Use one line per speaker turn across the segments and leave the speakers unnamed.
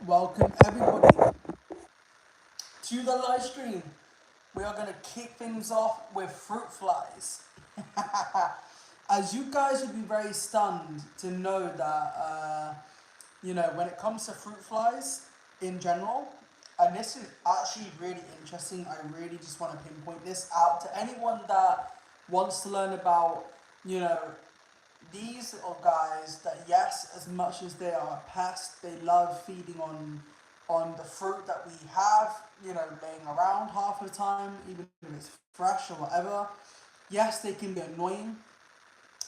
Welcome everybody to the live stream. We are going to kick things off with fruit flies. As you guys would be very stunned to know that, when it comes to fruit flies in general, and this is actually really interesting. I really just want to pinpoint this out to anyone that wants to learn about, you know, these little guys that, yes, as much as they are a pest, they love feeding on the fruit that we have, laying around half the time, even if it's fresh or whatever. Yes, they can be annoying,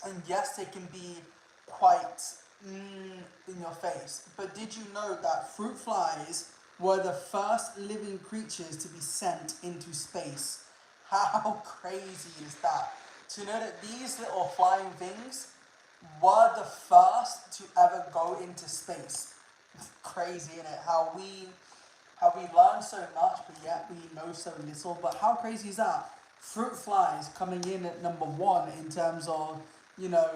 and yes, they can be quite in your face. But did you know that fruit flies were the first living creatures to be sent into space? How crazy is that? To know that these little flying things were the first to ever go into space. It's crazy, isn't it? How we learn so much, but yet we know so little. But how crazy is that? Fruit flies coming in at number one in terms of, you know,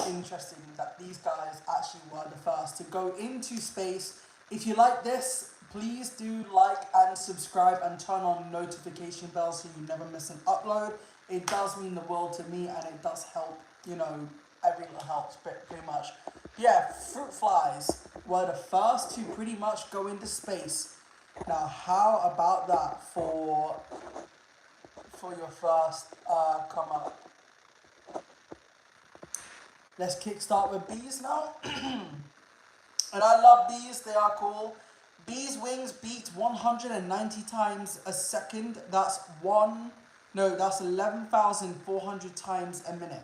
interesting that these guys actually were the first to go into space. If you like this, please do like and subscribe and turn on notification bells so you never miss an upload. It does mean the world to me, and it does help, every little helps pretty much. Yeah, fruit flies were the first to pretty much go into space. Now, how about that for your first come up? Let's kickstart with bees now. And I love bees, they are cool. Bees' wings beat 190 times a second. That's 11,400 times a minute.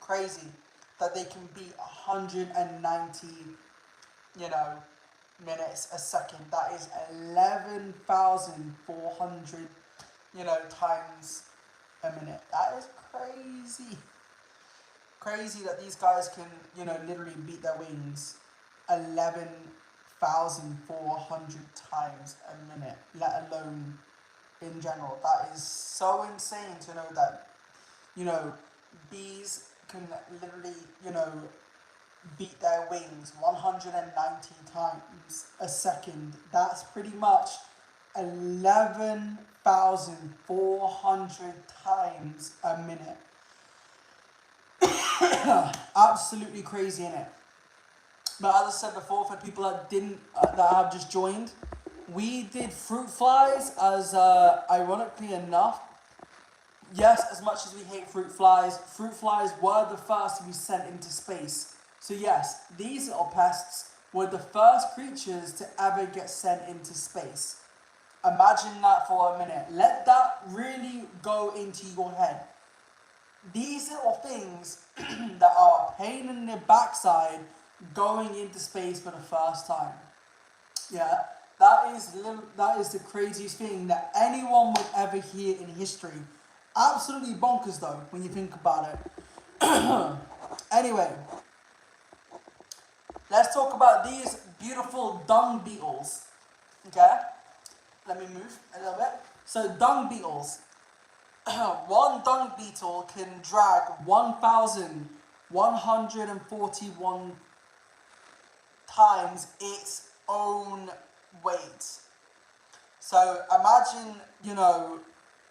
Crazy that they can beat 190, minutes a second. That is 11,400, times a minute. That is crazy. Crazy that these guys can, literally beat their wings 11,400 times a minute, let alone in general. That is so insane to know that, bees can literally, beat their wings 190 times a second. That's pretty much 11,400 times a minute. Absolutely crazy, innit? But as I said before, for people that that have just joined, we did fruit flies as, ironically enough, yes, as much as we hate fruit flies were the first to be sent into space. So yes, these little pests were the first creatures to ever get sent into space. Imagine that for a minute. Let that really go into your head. These little things that are a pain in the backside going into space for the first time. Yeah, that is the craziest thing that anyone would ever hear in history. Absolutely bonkers though, when you think about it. Anyway, let's talk about these beautiful dung beetles. Okay, let me move a little bit. So dung beetles. One dung beetle can drag 1,141 times its own weight. So imagine,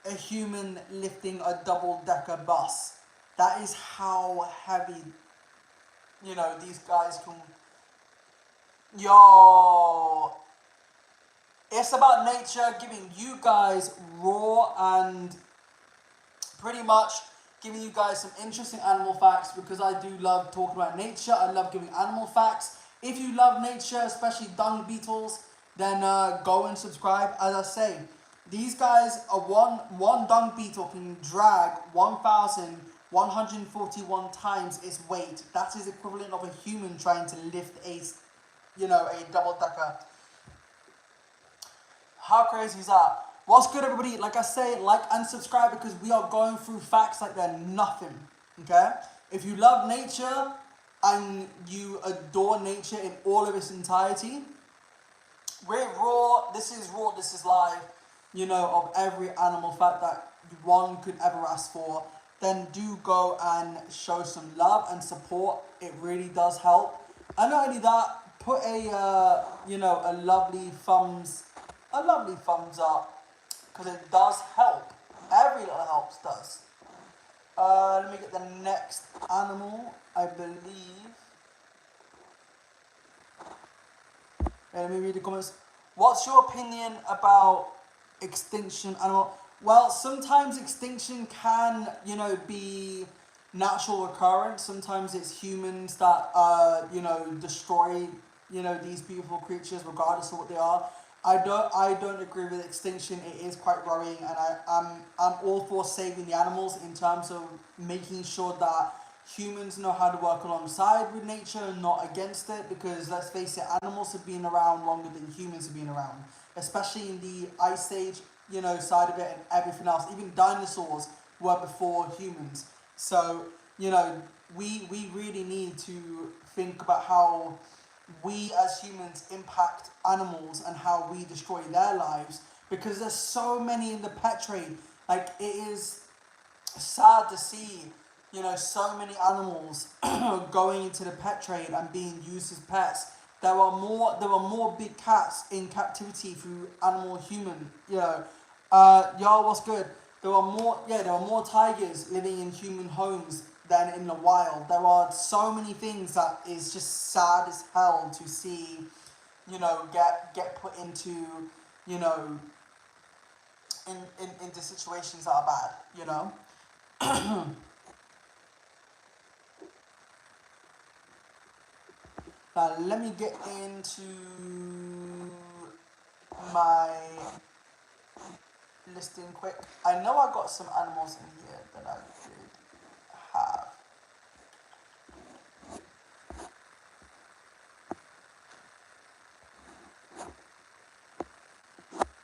a human lifting a double-decker bus. That is how heavy, these guys can. Yo, it's about nature giving you guys raw and pretty much giving you guys some interesting animal facts, because I do love talking about nature. I love giving animal facts. If you love nature, especially dung beetles, then go and subscribe. As I say, these guys are one dung beetle can drag 1,141 times its weight. That is equivalent of a human trying to lift a double decker. How crazy is that? What's good, everybody? Like I say, like and subscribe, because we are going through facts like they're nothing. Okay? If you love nature and you adore nature in all of its entirety, we're raw. This is live, of every animal fact that one could ever ask for. Then do go and show some love and support. It really does help. And not only that, put a a lovely thumbs up, because it does help. Every little helps does. Let me get the next animal. I believe. Let me read the comments. What's your opinion about extinction animal? Well, sometimes extinction can, be natural occurrence. Sometimes it's humans that, destroy, these beautiful creatures, regardless of what they are. I don't agree with extinction. It is quite worrying, and I'm all for saving the animals in terms of making sure that humans know how to work alongside with nature and not against it, because let's face it, animals have been around longer than humans have been around, especially in the ice age, side of it and everything else. Even dinosaurs were before humans. So, we really need to think about how we as humans impact animals and how we destroy their lives, because there's so many in the pet trade. Like, it is sad to see, so many animals going into the pet trade and being used as pets. There are more big cats in captivity through animal human, y'all, what's good? There are more tigers living in human homes than in the wild. There are so many things that is just sad as hell to see, get put into, you know, into situations that are bad, Now let me get into my listing quick. I know I got some animals in here that I did have.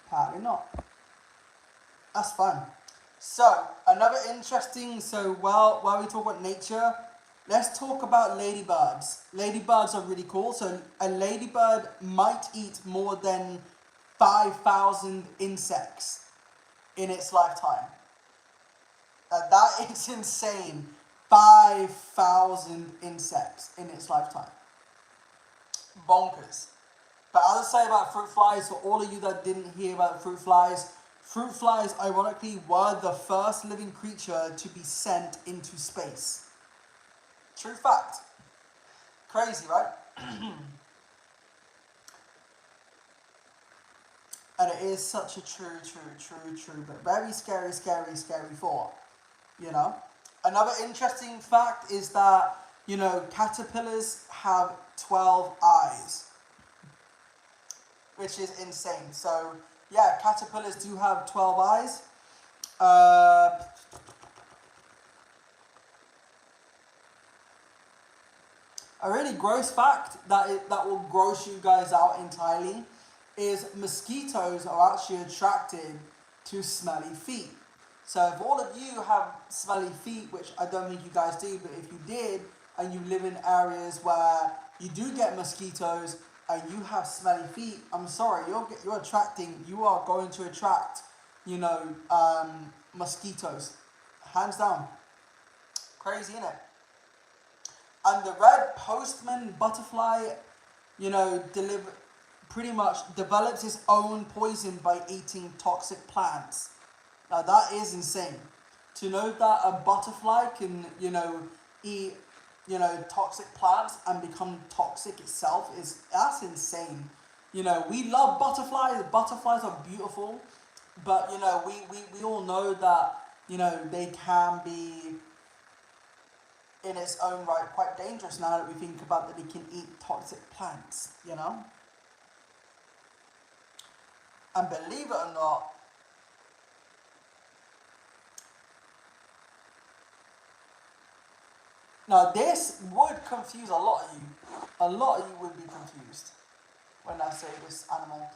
Apparently not. That's fine. So, another interesting, while we talk about nature, let's talk about ladybirds. Ladybirds are really cool. So, a ladybird might eat more than 5,000 insects in its lifetime. That is insane. 5,000 insects in its lifetime. Bonkers. But as I say about fruit flies, for all of you that didn't hear about fruit flies ironically were the first living creature to be sent into space. True fact. Crazy, right? And it is such a true, but very scary thought, Another interesting fact is that, caterpillars have 12 eyes, which is insane. So, yeah, caterpillars do have 12 eyes. A really gross fact that will gross you guys out entirely is mosquitoes are actually attracted to smelly feet. So if all of you have smelly feet, which I don't think you guys do, but if you did, and you live in areas where you do get mosquitoes and you have smelly feet, I'm sorry, you are going to attract, mosquitoes. Hands down. Crazy, innit? And the red postman butterfly, pretty much develops its own poison by eating toxic plants. Now that is insane. To know that a butterfly can, eat, toxic plants and become toxic itself that's insane. We love butterflies. Butterflies are beautiful, but we all know that they can be in its own right quite dangerous now that we think about that they can eat toxic plants. And believe it or not, now this would confuse a lot of you. A lot of you would be confused when I say this animal.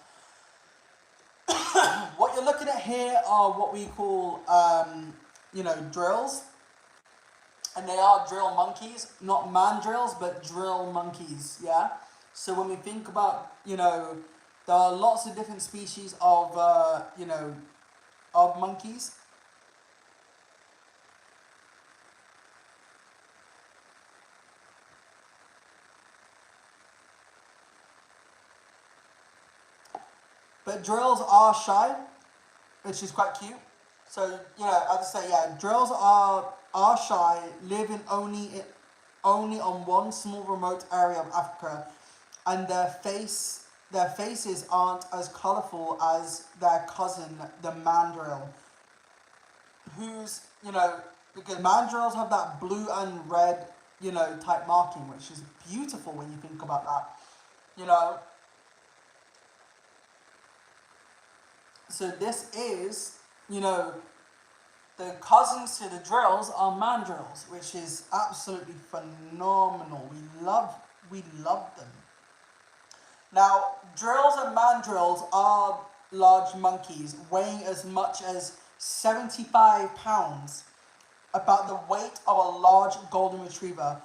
What you're looking at here are what we call, drills. And they are drill monkeys, not mandrills, but drill monkeys, yeah? So when we think about, there are lots of different species of, of monkeys. But drills are shy, which is quite cute. So as I say, yeah, drills are shy, live in only on one small remote area of Africa, and their faces aren't as colourful as their cousin, the mandrill, who's because mandrills have that blue and red type marking, which is beautiful when you think about that. You know, so this is the cousins to the drills are mandrills, which is absolutely phenomenal. We love them. Now, drills and mandrills are large monkeys weighing as much as 75 pounds, about the weight of a large golden retriever.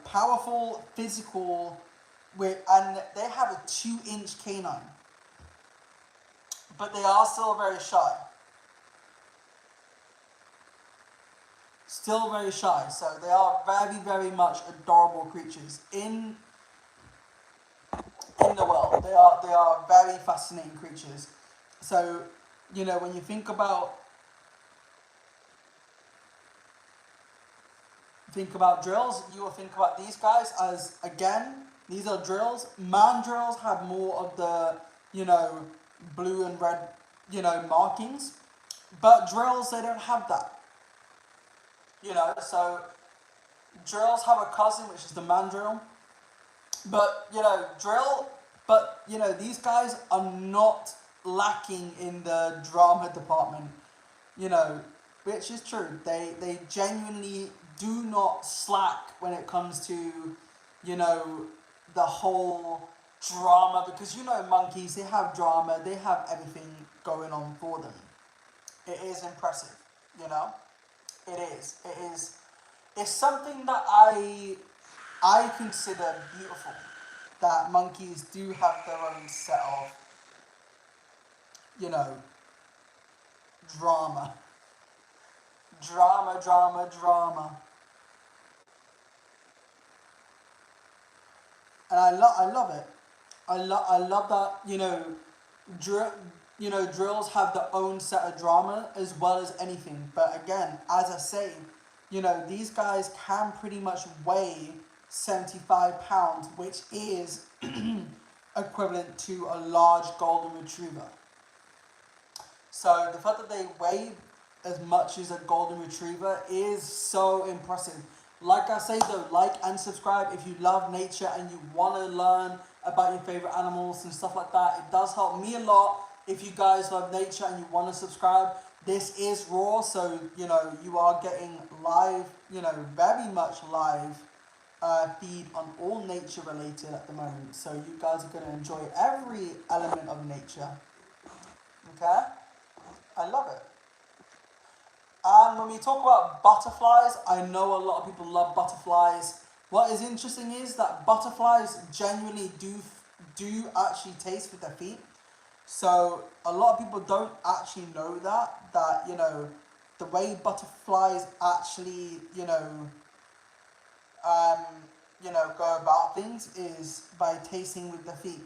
Powerful, physical, and they have a 2-inch canine, but they are still very shy. Still very shy, so they are very, very much adorable creatures in the world. They are very fascinating creatures. So, when you think about drills, you will think about these guys as, again, these are drills. Mandrills have more of the, blue and red, markings. But drills, they don't have that. So drills have a cousin, which is the mandrill. But, these guys are not lacking in the drama department, which is true. They genuinely do not slack when it comes to, the whole drama, because monkeys, they have drama, they have everything going on for them. It is impressive, you know. It is. It's something that I consider beautiful. That monkeys do have their own set of, you know, drama. Drama, drama, drama. And I love it. I love that, dr- drills have their own set of drama as well as anything. But again, as I say, these guys can pretty much weigh 75 pounds, which is equivalent to a large golden retriever. So the fact that they weigh as much as a golden retriever is so impressive. Like I say though, like and subscribe if you love nature and you want to learn about your favorite animals and stuff like that. It does help me a lot if you guys love nature and you want to subscribe. This is raw, so you are getting live, very much live feed on all nature related at the moment. So you guys are going to enjoy every element of nature. Okay? I love it. And when we talk about butterflies, I know a lot of people love butterflies. What is interesting is that butterflies genuinely do actually taste with their feet. So a lot of people don't actually know that the way butterflies actually go about things is by tasting with their feet.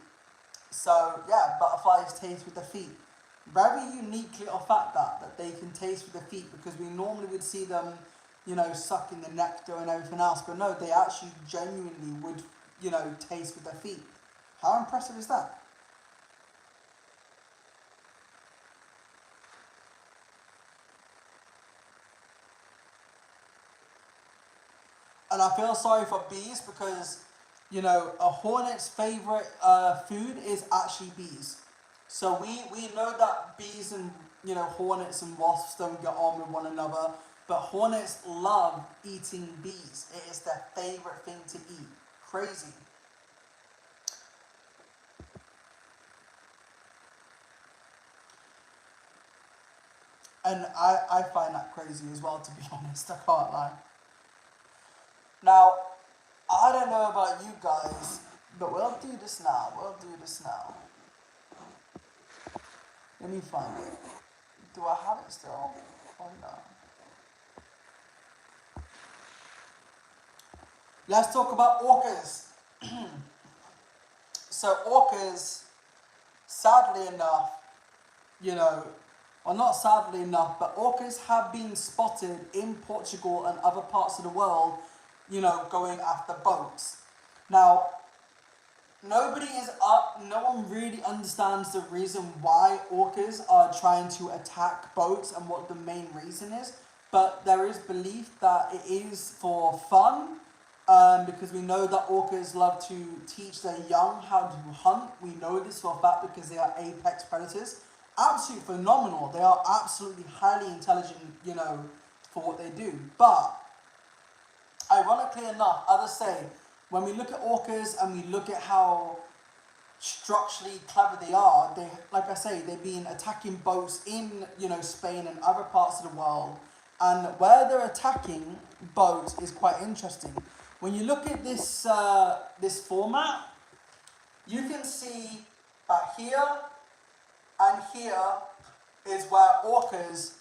So yeah, butterflies taste with their feet. Very unique little fact that they can taste with their feet, because we normally would see them, sucking the nectar and everything else, but no, they actually genuinely would, taste with their feet. How impressive is that? And I feel sorry for bees because, a hornet's favorite food is actually bees. So we know that bees and hornets and wasps don't get on with one another, but hornets love eating bees. It is their favorite thing to eat. Crazy. And I find that crazy as well, to be honest. I can't lie. Now, I don't know about you guys, but we'll do this now. We'll do this now. Let me find it. Do I have it still? Oh no. Let's talk about orcas. So orcas, sadly enough, you know, well, not sadly enough, but orcas have been spotted in Portugal and other parts of the world, going after boats. Now, no one really understands the reason why orcas are trying to attack boats and what the main reason is, but there is belief that it is for fun, because we know that orcas love to teach their young how to hunt. We know this for a fact because they are apex predators. Absolutely phenomenal. They are absolutely highly intelligent, for what they do. But ironically enough, as I say, when we look at orcas and we look at how structurally clever they are, like I say, they've been attacking boats in, Spain and other parts of the world. And where they're attacking boats is quite interesting. When you look at this format, you can see that here and here is where orcas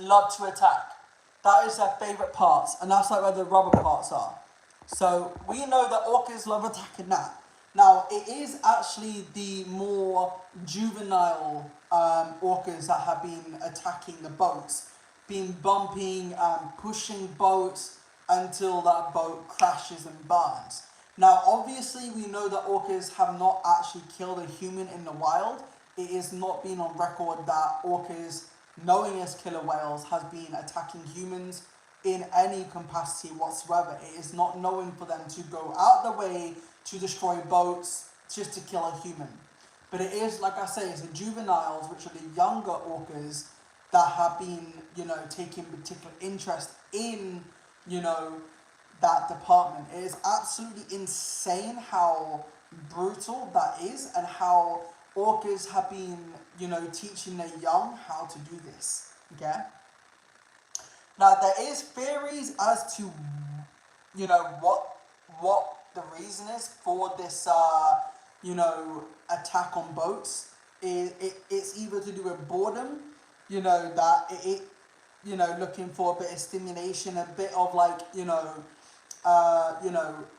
love to attack. That is their favourite parts, and that's like where the rubber parts are. So we know that orcas love attacking that. Now, it is actually the more juvenile orcas that have been attacking the boats, been bumping and pushing boats until that boat crashes and burns. Now, obviously, we know that orcas have not actually killed a human in the wild. It is not been on record that orcas, knowing as killer whales, has been attacking humans in any capacity whatsoever. It is not known for them to go out the way to destroy boats just to kill a human. But it is, like I say, it's the juveniles, which are the younger orcas, that have been, taking particular interest in, that department. It is absolutely insane how brutal that is, and how orcas have been, teaching their young how to do this. Okay? Now, there is theories as to, what the reason is for this, attack on boats. It's either to do with boredom, that looking for a bit of stimulation, a bit of like,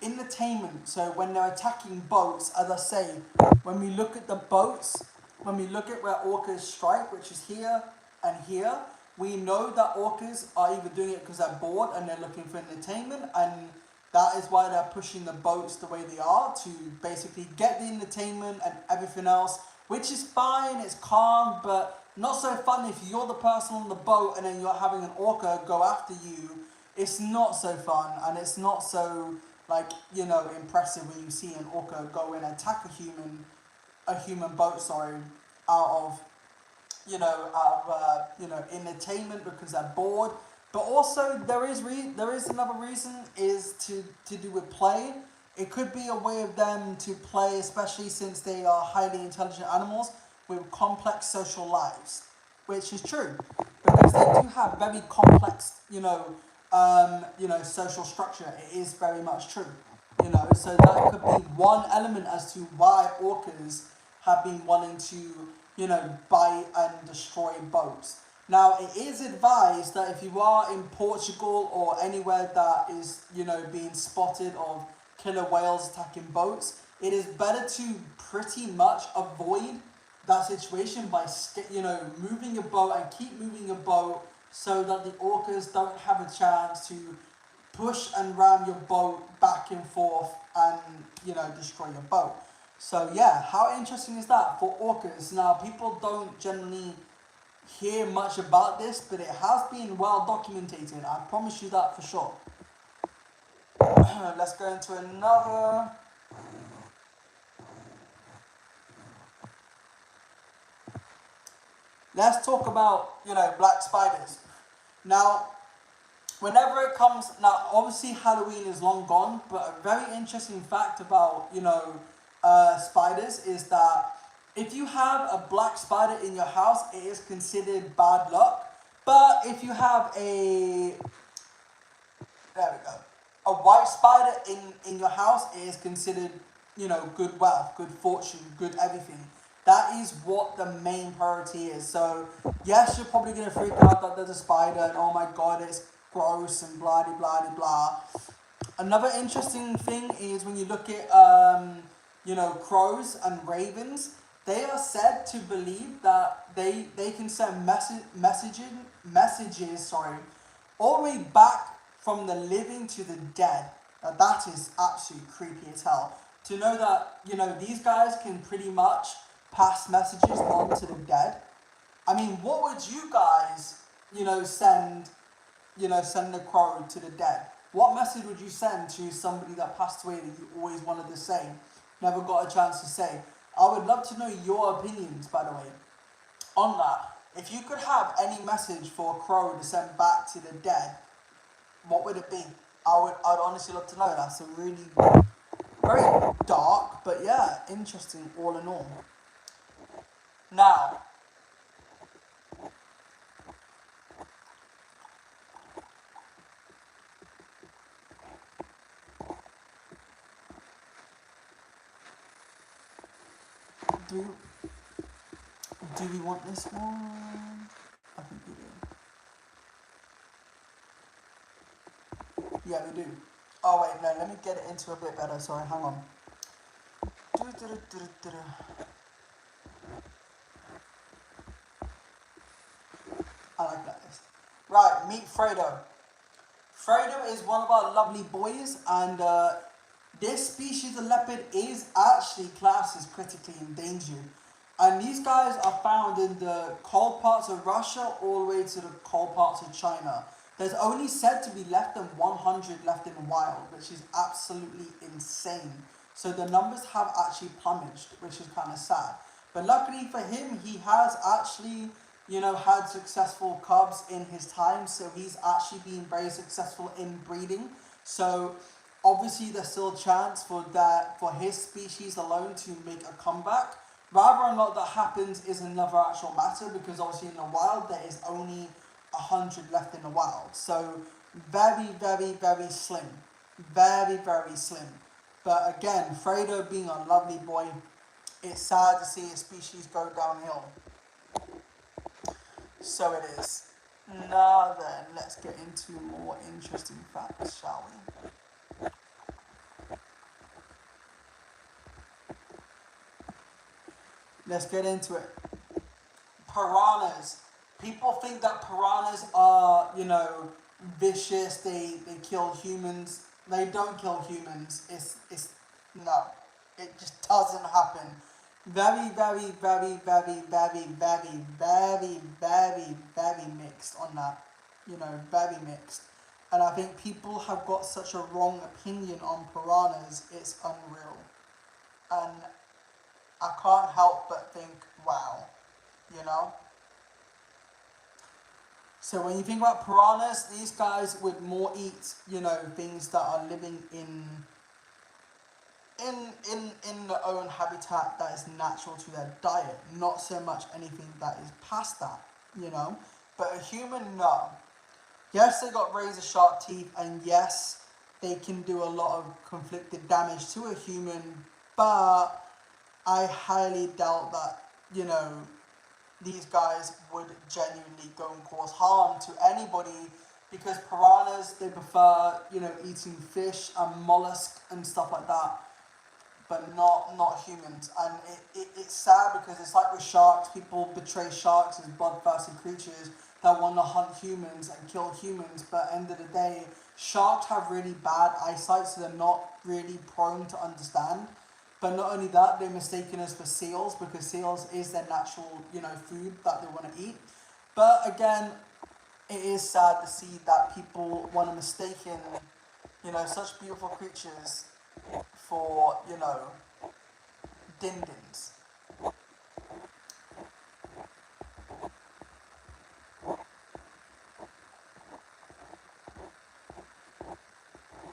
entertainment. So when they're attacking boats, as I say, when we look at the boats, when we look at where orcas strike, which is here and here, we know that orcas are either doing it because they're bored and they're looking for entertainment, and that is why they're pushing the boats the way they are, to basically get the entertainment and everything else, which is fine, it's calm, but not so fun if you're the person on the boat and then you're having an orca go after you. It's not so fun, and it's not so, impressive when you see an orca go and attack a human boat, out of entertainment because they're bored. But also there is another reason, is to do with play. It could be a way of them to play, especially since they are highly intelligent animals with complex social lives, which is true because they do have very complex, social structure. It is very much true, So that could be one element as to why orcas have been wanting to, bite and destroy boats. Now, it is advised that if you are in Portugal or anywhere that is, being spotted of killer whales attacking boats, it is better to pretty much avoid that situation by, moving your boat and keep moving your boat so that the orcas don't have a chance to push and ram your boat back and forth and, destroy your boat. So yeah, how interesting is that for orcas? Now, people don't generally hear much about this, but it has been well documented. I promise you that for sure. Let's go into another. Let's talk about, black spiders. Now, whenever it comes, now obviously Halloween is long gone, but a very interesting fact about, spiders is that if you have a black spider in your house, it is considered bad luck. But if you have a white spider in your house, it is considered, good wealth, good fortune, good everything. That is what the main priority is. So yes, you're probably going to freak out that there's a spider and oh my god, it's gross and blah de blah de blah. Another interesting thing is when you look at crows and ravens, They are said to believe that they can send messages, sorry, all the way back from the living to the dead. Now that is absolutely creepy as hell. To know that, these guys can pretty much pass messages on to the dead. I mean, what would you guys, send, send a crow to the dead? What message would you send to somebody that passed away that you always wanted to say, never got a chance to say? I would love to know your opinions, by the way, on that. If you could have any message for a crow to send back to the dead, what would it be? I'd honestly love to know. That's a really very dark, but yeah, interesting all in all. Now, do do we want this one? I think we do. Yeah, we do. Oh wait, no. Let me get it into a bit better. Sorry, hang on. I like that. Right, meet Fredo. Fredo is one of our lovely boys, and this species of leopard is actually classed as critically endangered. And these guys are found in the cold parts of Russia all the way to the cold parts of China. There's only said to be less than 100 left in the wild, which is absolutely insane. So the numbers have actually plummeted, which is kind of sad. But luckily for him, he has actually, had successful cubs in his time. So he's actually been very successful in breeding. So obviously there's still a chance for his species alone to make a comeback. Whether or not that happens is another actual matter, because obviously in the wild there is only 100 left in the wild. So very, very, very slim. Very, very slim. But again, Fredo being a lovely boy, it's sad to see his species go downhill. So it is. Now then, let's get into more interesting facts, shall we? Let's get into it. Piranhas. People think that piranhas are, vicious. They kill humans. They don't kill humans. It's no. It just doesn't happen. Very, very, very, very, very, very, very, very, very mixed on that. Very mixed. And I think people have got such a wrong opinion on piranhas. It's unreal. And I can't help but think, wow, you know? So when you think about piranhas, these guys would more eat, things that are living in their own habitat that is natural to their diet, not so much anything that is past that. But a human, no. Yes, they got razor sharp teeth, and yes, they can do a lot of conflicted damage to a human, but I highly doubt that, these guys would genuinely go and cause harm to anybody, because piranhas, they prefer, eating fish and mollusk and stuff like that, but not humans. And it's sad, because it's like with sharks. People betray sharks as bloodthirsty creatures that want to hunt humans and kill humans, but at the end of the day, sharks have really bad eyesight, so they're not really prone to understand. But not only that, they're mistaken us for seals, because seals is their natural, food that they want to eat. But again, it is sad to see that people want to mistaken, such beautiful creatures for, din-dins.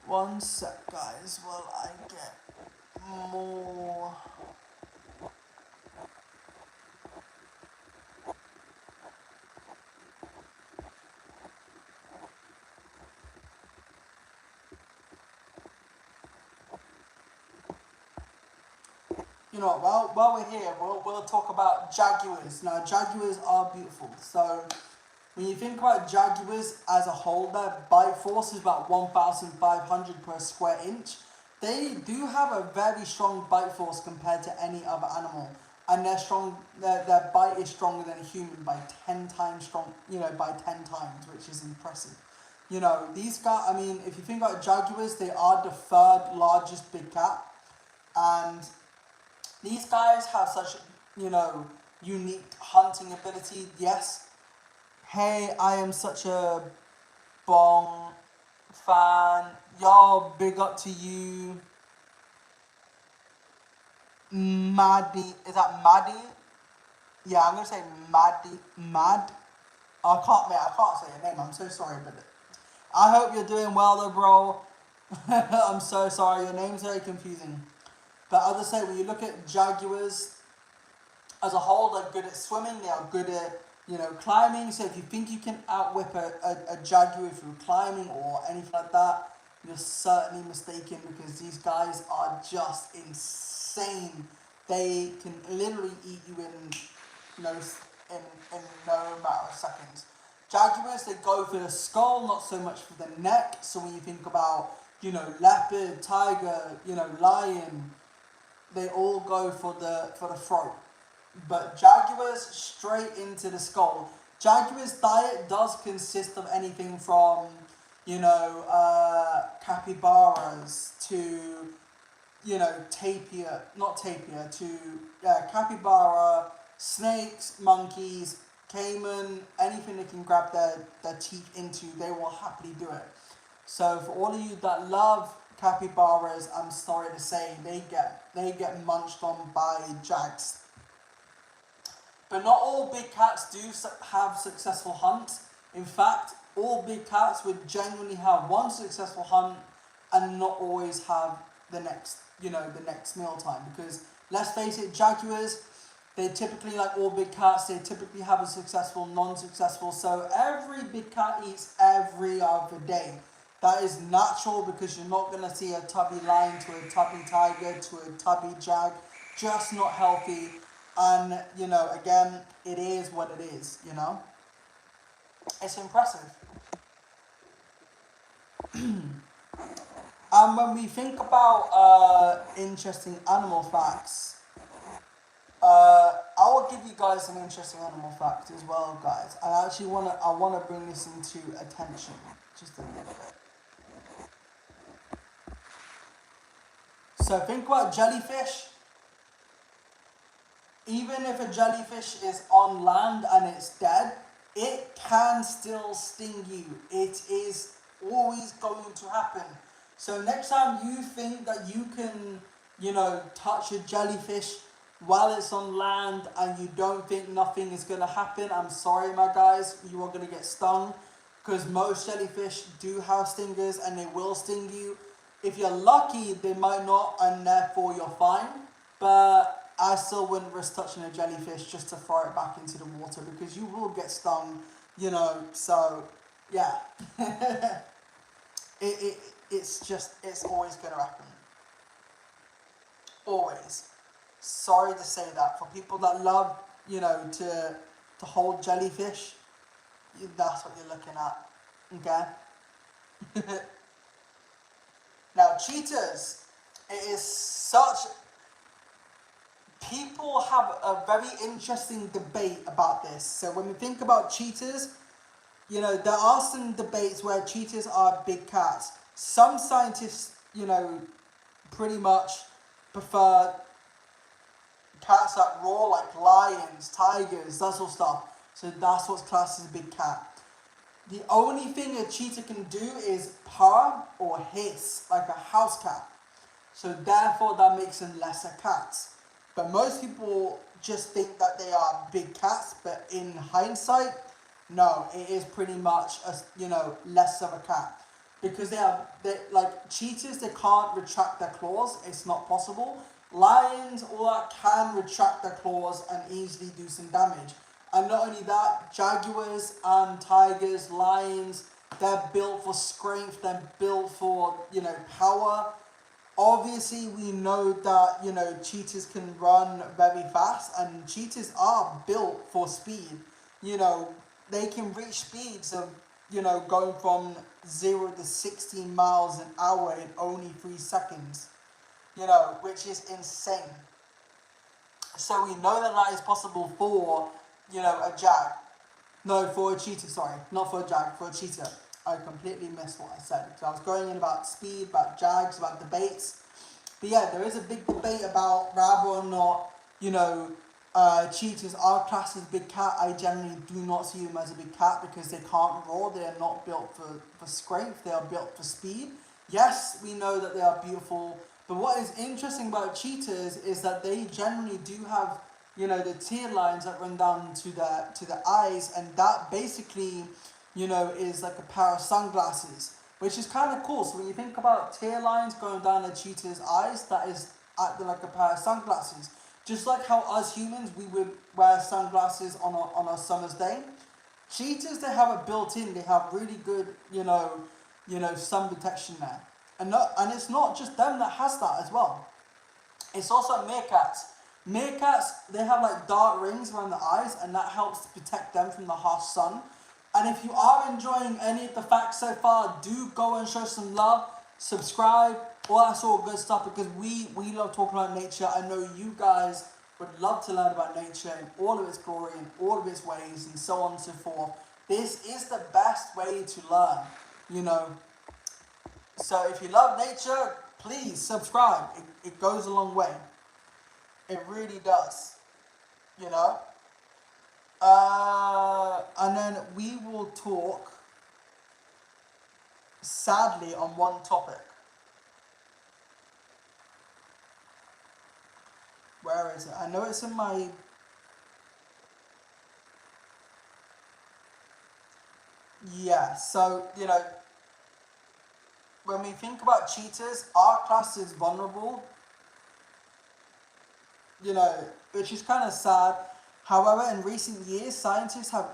One sec, guys, while I get more. While we're here, we'll talk about jaguars. Now, jaguars are beautiful. So, when you think about jaguars as a whole, their bite force is about 1,500 per square inch. They do have a very strong bite force compared to any other animal. and they're strong. Their bite is stronger than a human by 10 times strong. By 10 times, which is impressive. These guys. I mean, if you think about jaguars, they are the third largest big cat, and these guys have such unique hunting ability. Yes. Hey, I am such a bong fan. Yo, big up to you. Maddie. Is that Maddie? Yeah, I'm gonna say Maddie. Mad. I can't say your name. I'm so sorry, but I hope you're doing well, though, bro. I'm so sorry. Your name's very confusing. But as I say, when you look at jaguars as a whole, they're good at swimming. They are good at climbing. So if you think you can outwhip a jaguar through climbing or anything like that, you're certainly mistaken, because these guys are just insane. They can literally eat you in no matter of seconds. Jaguars, they go for the skull, not so much for the neck. So when you think about leopard, tiger, lion, they all go for the throat. But jaguars, straight into the skull. Jaguars' diet does consist of anything from capybaras to capybara, snakes, monkeys, caiman, anything they can grab their teeth into, they will happily do it. So for all of you that love capybaras, I'm sorry to say, they get munched on by jags. But not all big cats do have successful hunts. In fact, all big cats would genuinely have one successful hunt and not always have the next meal time. Because let's face it, jaguars, they typically, like all big cats, they typically have a successful, non-successful. So every big cat eats every other day. That is natural, because you're not going to see a tubby lion to a tubby tiger to a tubby jag. Just not healthy. And, again, it is what it is, It's impressive. And when we think about interesting animal facts, I will give you guys some interesting animal facts as well, guys. I actually wanna bring this into attention just a little bit. So think about jellyfish. Even if a jellyfish is on land and it's dead, it can still sting you. It is always going to happen. So next time you think that you can, touch a jellyfish while it's on land and you don't think nothing is going to happen, I'm sorry, my guys, you are going to get stung. Because most jellyfish do have stingers and they will sting you. If you're lucky, they might not, and therefore you're fine. But I still wouldn't risk touching a jellyfish just to throw it back into the water, because you will get stung, so yeah. It's always going to happen. Always. Sorry to say that. For people that love, to hold jellyfish, that's what you're looking at, okay? Now, cheetahs, it is such... People have a very interesting debate about this. So when we think about cheetahs, there are some debates where cheetahs are big cats. Some scientists, pretty much prefer cats that roar, like lions, tigers, that sort of stuff. So that's what's classed as a big cat. The only thing a cheetah can do is purr or hiss, like a house cat. So therefore that makes them lesser cats. But most people just think that they are big cats, but in hindsight, no, it is pretty much less of a cat. Because like cheetahs, they can't retract their claws. It's not possible. Lions, all that, can retract their claws and easily do some damage. And not only that, jaguars and tigers, lions, they're built for strength. They're built for power. Obviously, we know that, cheetahs can run very fast, and cheetahs are built for speed. They can reach speeds of, going from 0 to 16 miles an hour in only 3 seconds, which is insane. So we know that that is possible for, a jag. No, for a cheetah, sorry. Not for a jag, for a cheetah. I completely missed what I said. So I was going in about speed, about jags, about debates. But yeah, there is a big debate about whether or not, cheetahs are classed as a big cat. I generally do not see them as a big cat because they can't roar. They are not built for strength. They are built for speed. Yes, we know that they are beautiful. But what is interesting about cheetahs is that they generally do have, the tear lines that run down to the eyes, and that basically, is like a pair of sunglasses, which is kind of cool. So when you think about tear lines going down a cheetah's eyes, that is acting like a pair of sunglasses. Just like how us humans, we would wear sunglasses on a summer's day. Cheetahs, they have it built in. They have really good, sun protection there. And it's not just them that has that as well. It's also meerkats. Meerkats, they have like dark rings around the eyes, and that helps to protect them from the harsh sun. And if you are enjoying any of the facts so far, do go and show some love, subscribe, all that sort of good stuff, because we love talking about nature. I know you guys would love to learn about nature in all of its glory and all of its ways and so on and so forth. This is the best way to learn, So if you love nature, please subscribe. It goes a long way. It really does, you know. And then we will talk, sadly, on one topic. Where is it? I know it's in my... Yeah, so, when we think about cheetahs, our class is vulnerable, which is kind of sad. However, in recent years, scientists have,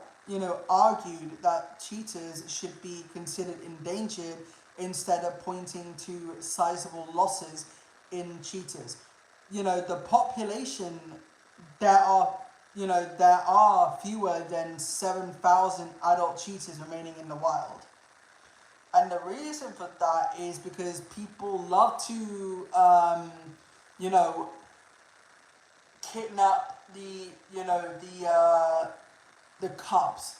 argued that cheetahs should be considered endangered instead of pointing to sizable losses in cheetahs. The population, there are, there are fewer than 7,000 adult cheetahs remaining in the wild. And the reason for that is because people love to, kidnap the cubs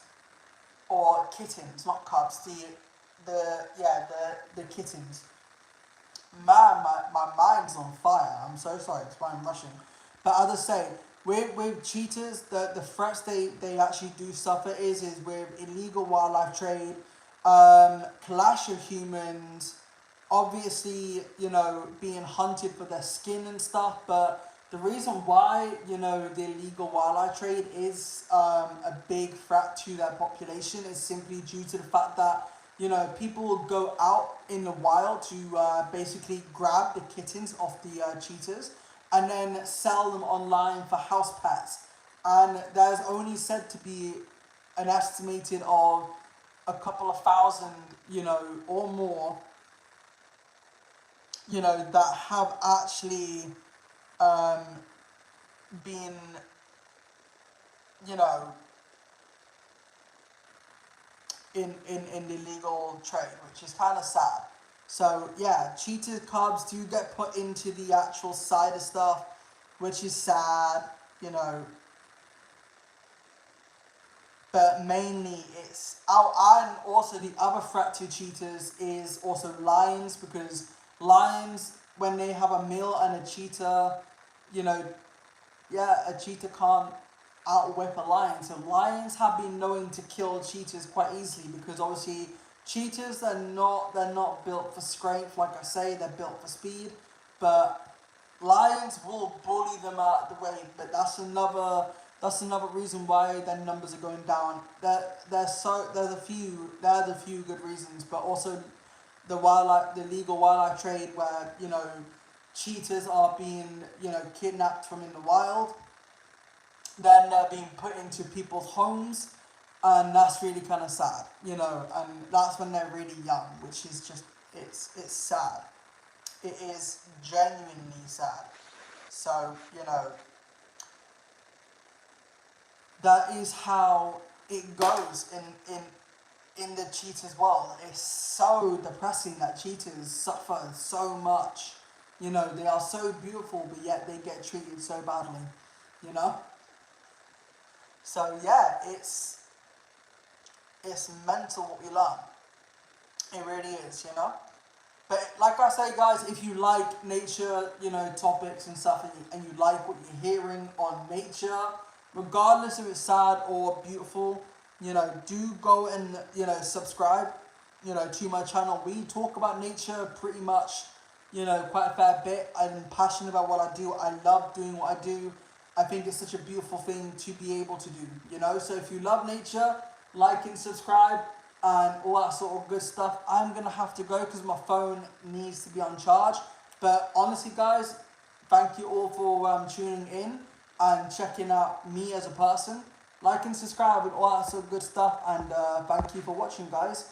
or kittens, not cubs, the kittens. Man, my mind's on fire. I'm so sorry, that's why I'm rushing. But as I say, with cheetahs, the threats they actually do suffer is with illegal wildlife trade, clash of humans, obviously, being hunted for their skin and stuff. But the reason why, the illegal wildlife trade is a big threat to their population is simply due to the fact that, people will go out in the wild to basically grab the kittens off the cheetahs and then sell them online for house pets. And there's only said to be an estimated of a couple of thousand, or more, that have actually been, in the legal trade, which is kind of sad. So yeah, cheetah cubs do get put into the actual cider stuff, which is sad, but mainly it's out. And also the other threat to cheetahs is also lions, because lions, when they have a male and a cheetah, a cheetah can't outwhip a lion. So lions have been known to kill cheetahs quite easily, because obviously cheetahs, they're not built for strength, like I say, they're built for speed. But lions will bully them out of the way. But that's another reason why their numbers are going down. There's a few good reasons, but also the legal wildlife trade, where cheetahs are being kidnapped from in the wild, then they're being put into people's homes, and that's really kind of sad, and that's when they're really young, which is just it's sad. It is genuinely sad. So that is how it goes in the cheetah's world. It's so depressing that cheetahs suffer so much. They are so beautiful, but yet they get treated so badly. you know. So yeah, it's mental what we learn. It really is, you know. But like I say, guys, if you like nature, you know, topics and stuff, and you like what you're hearing on nature, regardless if it's sad or beautiful, you know, do go and, you know, subscribe, you know, to my channel. We talk about nature pretty much, you know, quite a fair bit. I'm passionate about what I do. I love doing what I do. I think it's such a beautiful thing to be able to do, you know. So if you love nature, like and subscribe and all that sort of good stuff. I'm gonna have to go because my phone needs to be on charge. But honestly, guys, thank you all for tuning in and checking out me as a person. Like and subscribe and all that sort of good stuff. And thank you for watching, guys.